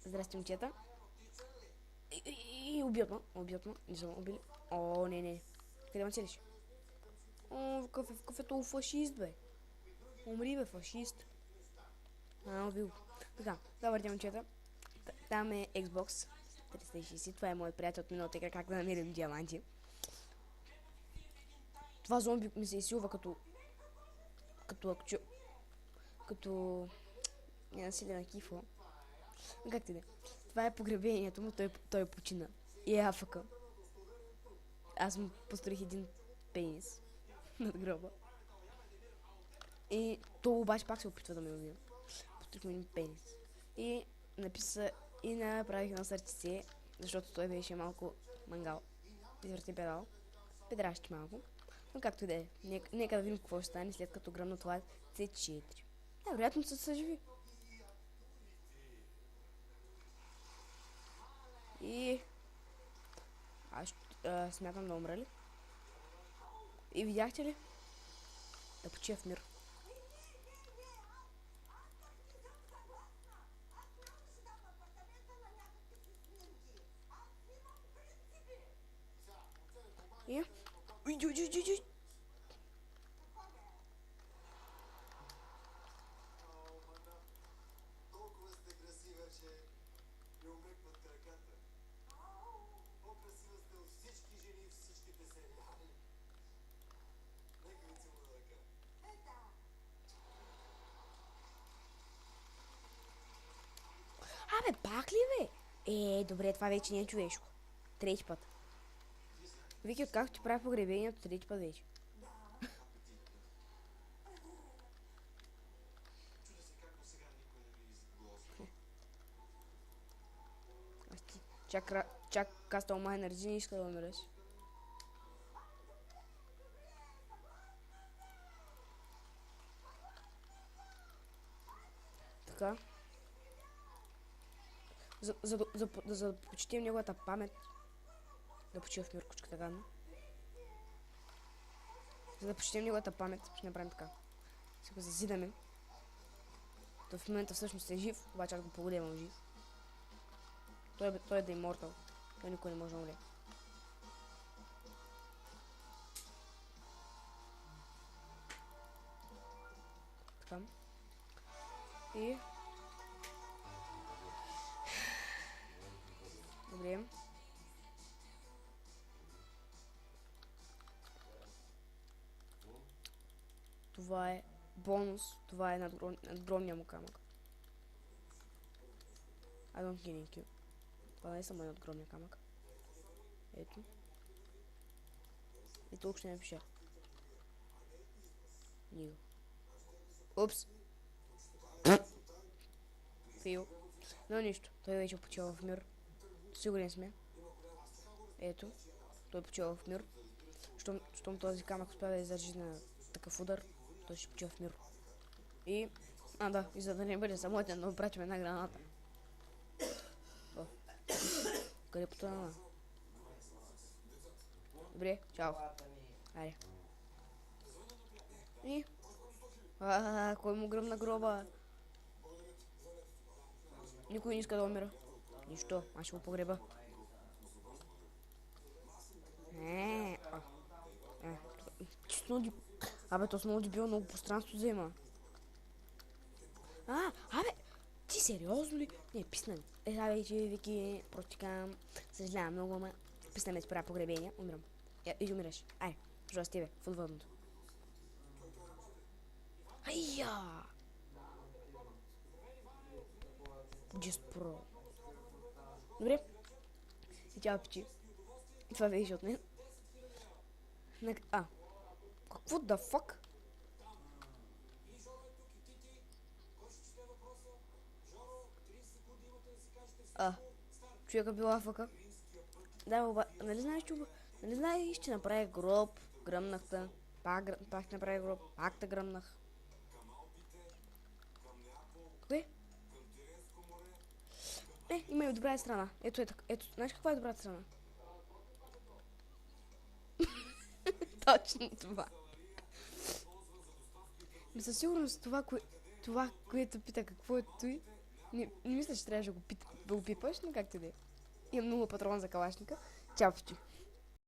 Здрасти, момчета. И убият ме. Не съм убили. О, не. Къде ме целиш? О, какъв е това фашист, бе? Умри, бе, фашист. Убил. Така, добър ден, момчета. Там е Xbox 360. Това е моят приятел от миналата игра, как да намерим диаманти. Това зомби ми се изсилва като не насилена кифла. Как ти да? Това е погребението му, той почина. И е афъка. Аз му построих един пенис над гроба. И то обаче пак се опитва да ме убие. Построих му един пенис. И написа и направих едно сърчице, защото той беше малко мангал. Извърти педал. Педращи малко. Но както и да е. Нека да видим какво ще стане след като гръмна това C4. Вероятно се съживи. И аз смятам да умра ли? И видяхте ли? Да почия в мир. И... Ой. Абе, пак ли, бе? Добре, това вече не е човешко. Трети път. Вики, откакто ти прави погребението, трети път вече. Чак Кастъл Майнер не иска да умреш. Така. За да почетим неговата памет. Да почива в миркочка, така, не? За да почетим неговата памет, ще направим така. Ще го зазидаме. Той в момента всъщност е жив, обаче аз го погодявам жив. Той е да е имортал. Той никой не може да умре. Така. И... Добре. Това е бонус. Това е надгромния му камък. I don't get you. Това не е само надгромния камък. Ето. И тук ще не пише. Ниго. Упс. Фил. Но нищо. Той вече почива в мир. Сигурен сме. Ето. Той почива в мир. Щом този камък успя да издържи на такъв удар, той ще почива в мир. И... да, и за да не бъде самотен, да опратим една граната. О. Къде потъна? Добре, чао. Айде. И... кой му гръмна гроба? Никой не иска да умира. Нищо, аз ще го погреба. Абе, то с много дебил, много пространство взема. Абе, ти сериозно ли? Не, писна ми. Вече, Вики, протикам. Съжалявам много, ама писна ми споря погребение. Умирам. И умираш. Ай, пожалуйста с тебе, в отвъдното. Айя! Just Pro. Добре. И тя печи. И това беше от мен. Какво да fuck? Човека била афъка. Да, нали знаеш, че направи гроб, гръмнахта, пак направи гроб, пак те гръмнах. Кое? Има и добра страна. Ето, знаеш каква е добрата страна? Точно това. Със сигурност това, което пита какво е той, Не мисля, че трябваше да го пипаш, но как ти да е. Имам 0 патрон за калашника. Чао, пичи.